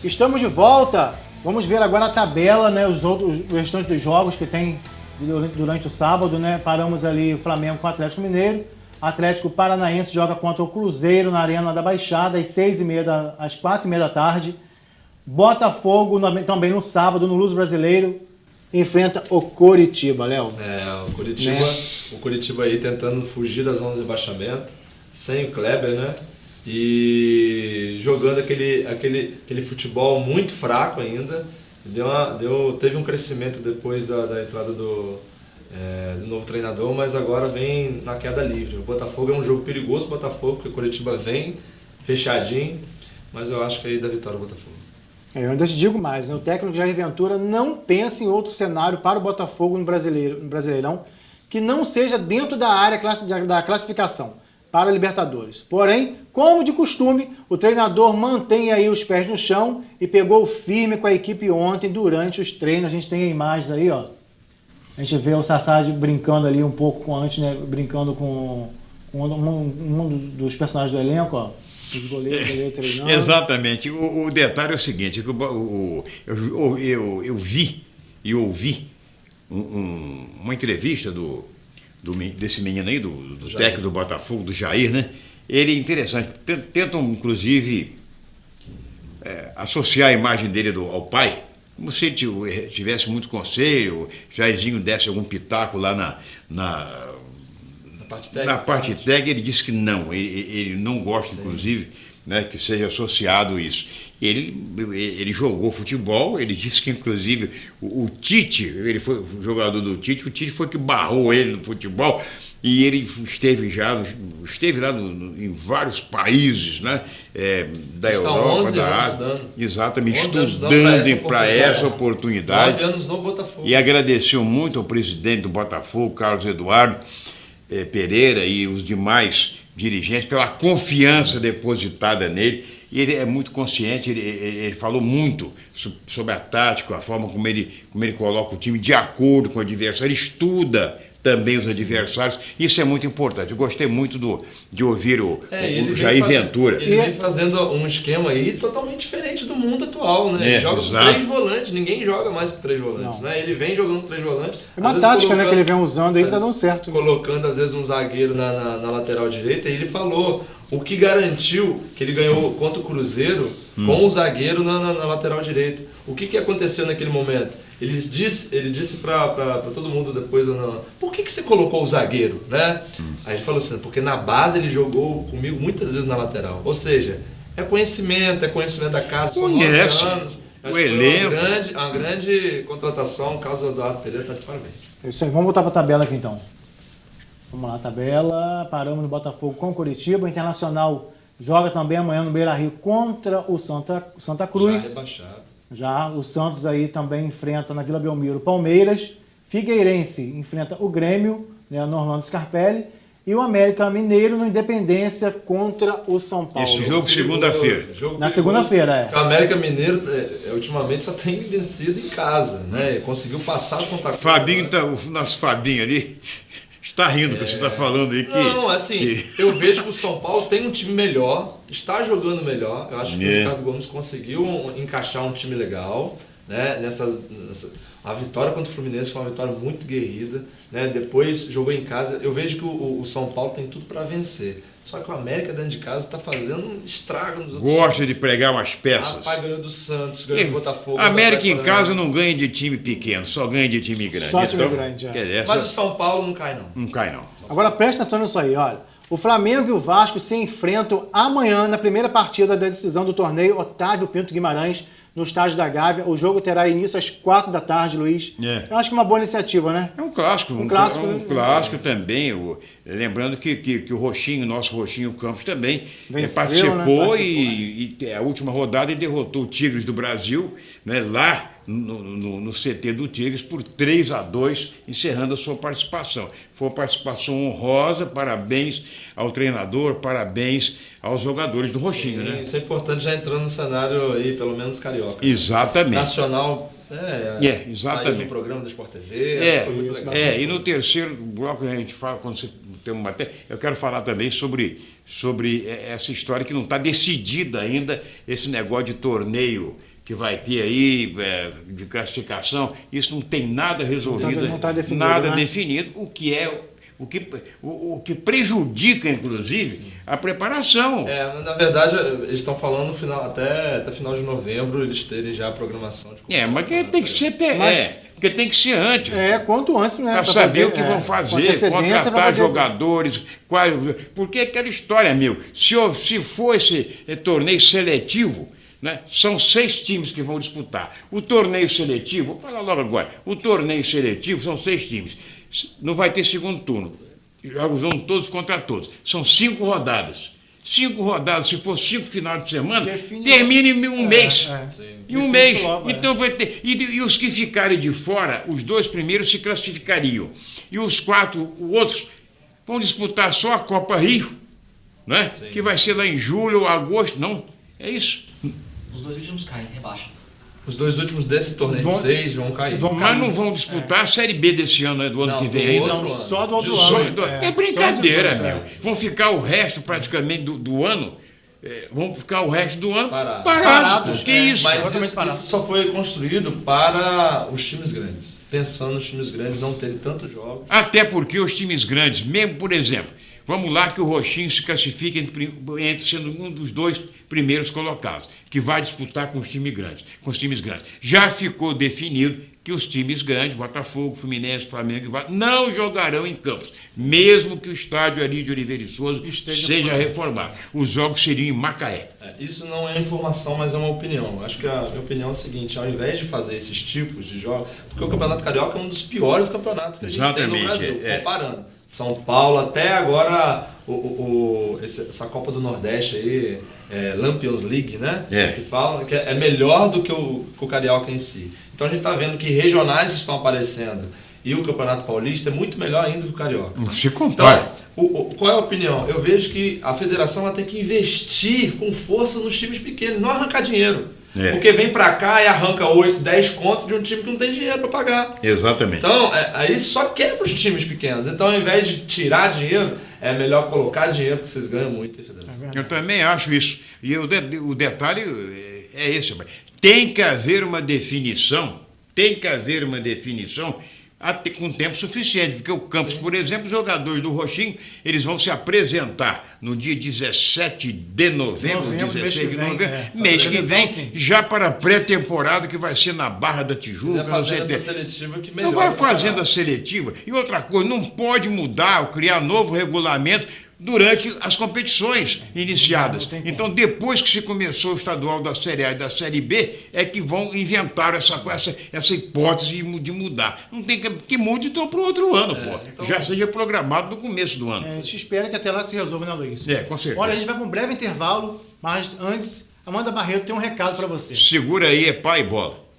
Estamos de volta. Vamos ver agora a tabela, né? Os restantes dos jogos que tem durante o sábado, né? Paramos ali o Flamengo com o Atlético Mineiro. Atlético Paranaense joga contra o Cruzeiro na Arena da Baixada às 4h30 da tarde. Botafogo também no sábado, no Luso Brasileiro, enfrenta o Coritiba, Léo. O Coritiba aí tentando fugir da zona de rebaixamento, sem o Kleber, né? E jogando aquele futebol muito fraco ainda. Teve um crescimento depois da entrada do novo treinador, mas agora vem na queda livre. O Botafogo é um jogo perigoso, porque o Coritiba vem fechadinho, mas eu acho que aí dá vitória o Botafogo. Eu ainda te digo mais, né? O técnico Jair Ventura não pensa em outro cenário para o Botafogo no Brasileirão que não seja dentro da área da classificação para a Libertadores. Porém, como de costume, o treinador mantém aí os pés no chão e pegou firme com a equipe ontem durante os treinos. A gente tem imagens aí, ó. A gente vê o Sassá brincando ali um pouco antes, né? Brincando com um dos personagens do elenco, ó. Os goleiros treinando. Exatamente. O detalhe é o seguinte, que eu vi e ouvi uma entrevista desse menino aí, do técnico do Botafogo, do Jair, né? Ele é interessante. Tentam, inclusive, associar a imagem dele ao pai, como se ele tivesse muito conselho, Jairzinho desse algum pitaco lá na parte técnica. Ele disse que não, ele não gosta, inclusive, né, que seja associado isso. Ele jogou futebol, ele disse que, inclusive, o Tite, ele foi o jogador do Tite, o Tite foi que barrou ele no futebol, e ele esteve lá em vários países, né, da Europa, da Ásia, exatamente, estudando para essa oportunidade. 9 anos no Botafogo. E agradeceu muito ao presidente do Botafogo, Carlos Eduardo Pereira, e os demais dirigentes pela confiança depositada nele. E ele é muito consciente, ele falou muito sobre a tática, a forma como ele coloca o time de acordo com o adversário, ele estuda também os adversários, isso é muito importante. Eu gostei muito de ouvir o Jair Ventura. Ele vem fazendo um esquema aí totalmente diferente do mundo atual, né? Ele joga com 3 volantes, ninguém joga mais com 3 volantes, né? Ele vem jogando com 3 volantes. É uma tática, né, que ele vem usando aí que tá dando certo. Colocando, às vezes, um zagueiro na lateral direita, e ele falou o que garantiu que ele ganhou contra o Cruzeiro com o zagueiro na lateral direita. O que aconteceu naquele momento? Ele disse para todo mundo depois, por que você colocou o zagueiro, né? Aí ele falou assim, porque na base ele jogou comigo muitas vezes na lateral. Ou seja, é conhecimento da casa, são 9 anos. O elenco. Uma grande contratação, o caso do Eduardo Pereira está de parabéns. É isso aí, vamos voltar para a tabela aqui então. Vamos lá, tabela, paramos no Botafogo com o Coritiba, o Internacional joga também amanhã no Beira-Rio contra o Santa Cruz. Já rebaixado. Já o Santos aí também enfrenta na Vila Belmiro o Palmeiras, Figueirense enfrenta o Grêmio, né, no Orlando Scarpelli, e o América Mineiro no Independência contra o São Paulo. Esse jogo segunda-feira. Na segunda-feira, O América Mineiro ultimamente só tem vencido em casa, né? Conseguiu passar o Santa Cruz. Fabinho, o nosso Fabinho ali está rindo que você está falando aí que... Não, assim, eu vejo que o São Paulo tem um time melhor, está jogando melhor. Eu acho que o Ricardo Gomes conseguiu encaixar um time legal, né? A vitória contra o Fluminense foi uma vitória muito guerrida, né? Depois jogou em casa. Eu vejo que o São Paulo tem tudo para vencer. Só que o América dentro de casa está fazendo um estrago nos outros. Gosta de pregar umas peças. Rapaz, ganhou do Santos, ganhou do Botafogo. A América em casa não ganha de time pequeno, só ganha de time grande. Só time grande, Mas o São Paulo não cai, não. Não cai, não. Agora presta atenção nisso aí, olha. O Flamengo e o Vasco se enfrentam amanhã na primeira partida da decisão do torneio Otávio Pinto Guimarães, no estádio da Gávea. O jogo terá início às 4 da tarde, Luiz. Eu acho que é uma boa iniciativa, né? É um clássico. Um clássico também. Lembrando que o Roxinho, nosso Roxinho Campos também participou, né? E a última rodada ele derrotou o Tigres do Brasil, né, lá no CT do Tigres por 3-2, encerrando a sua participação. Foi uma participação honrosa, parabéns ao treinador, parabéns aos jogadores do Roxinho, né? Isso é importante, já entrando no cenário aí, pelo menos carioca. Exatamente. Nacional, exatamente. Saiu no programa do Sport TV, foi muito legal. E no terceiro bloco a gente fala, quando você tem uma matéria, eu quero falar também sobre essa história que não está decidida ainda, esse negócio de torneio que vai ter aí de classificação, isso não tem nada resolvido, não tá definido, nada né? definido, o que prejudica, inclusive, a preparação. Na verdade, eles estão falando no final, até final de novembro, eles terem já a programação de Mas que tem que ser porque tem que ser antes. Quanto antes, né? Para saber o que vão fazer, contratar jogadores. Porque aquela história, se for esse torneio seletivo, né, são 6 times que vão disputar. O torneio seletivo, vou falar logo agora, o torneio seletivo são 6 times. Não vai ter segundo turno. Jogos vão todos contra todos. São 5 rodadas. 5 rodadas, se for 5 finais de semana, termina em um mês. Em um mês. Então vai ter. E os que ficarem de fora, os 2 primeiros se classificariam. E os 4 outros vão disputar só a Copa Rio, né? Que vai ser lá em julho ou agosto. Não, é isso. Os 2 últimos caem, rebaixa. Os 2 últimos desse torneio de 6 vão cair. Mas não vão disputar a Série B desse ano, do ano que vem ainda. Só do outro ano. É brincadeira, Vão ficar o resto praticamente do ano. Vão ficar o resto do ano parados. Que isso? Mas isso só foi construído para os times grandes. Pensando nos times grandes não terem tantos jogos. Até porque os times grandes, mesmo, por exemplo, vamos lá que o Roxinho se classifica entre sendo um dos 2 primeiros colocados, que vai disputar com os times grandes. Já ficou definido que os times grandes, Botafogo, Fluminense, Flamengo e Vasco, não jogarão em campos, mesmo que o estádio ali de Oliveira e Souza seja reformado. Os jogos seriam em Macaé. Isso não é informação, mas é uma opinião. Acho que a minha opinião é a seguinte: ao invés de fazer esses tipos de jogos, porque o Campeonato Carioca é um dos piores campeonatos que a gente tem no Brasil, comparando. São Paulo, até agora, essa Copa do Nordeste aí, Lampions League, né? Se fala, que é melhor do que o Carioca em si. Então a gente está vendo que regionais estão aparecendo e o Campeonato Paulista é muito melhor ainda que o Carioca. Não se compara. Então, qual é a opinião? Eu vejo que a federação ela tem que investir com força nos times pequenos, não arrancar dinheiro. Porque vem pra cá e arranca 8, 10 contos de um time que não tem dinheiro para pagar. Exatamente. Então, aí só quebra os times pequenos. Então, ao invés de tirar dinheiro, é melhor colocar dinheiro, porque vocês ganham muito. Eu também acho isso. E o detalhe é esse. Tem que haver uma definição, com tempo suficiente, porque o Campos, por exemplo, os jogadores do Roxinho, eles vão se apresentar no dia 17 de novembro, 16 de novembro, mês que vem, já para a pré-temporada, que vai ser na Barra da Tijuca. Não vai fazendo a seletiva. E outra coisa, não pode mudar ou criar novo regulamento durante as competições iniciadas. Então, depois que se começou o estadual da Série A e da Série B, é que vão inventar essa hipótese de mudar. Não tem que mude então para o outro ano, então, já seja programado no começo do ano. A gente espera que até lá se resolva, né, Luiz? Com certeza. Olha, a gente vai para um breve intervalo, mas antes, Amanda Barreto tem um recado para você. Segura aí, pai e bola.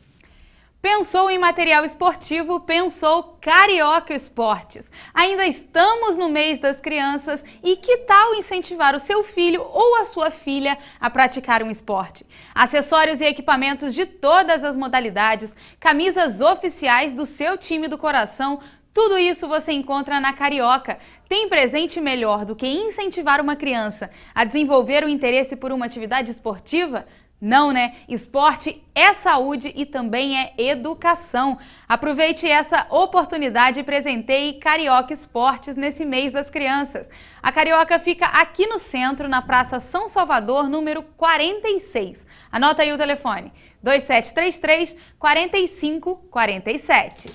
Pensou em material esportivo? Pensou Carioca Esportes. Ainda estamos no mês das crianças e que tal incentivar o seu filho ou a sua filha a praticar um esporte? Acessórios e equipamentos de todas as modalidades, camisas oficiais do seu time do coração, tudo isso você encontra na Carioca. Tem presente melhor do que incentivar uma criança a desenvolver o interesse por uma atividade esportiva? Não, né? Esporte é saúde e também é educação. Aproveite essa oportunidade e presenteie Carioca Esportes nesse mês das crianças. A Carioca fica aqui no centro, na Praça São Salvador, número 46. Anota aí o telefone: 2733 4547.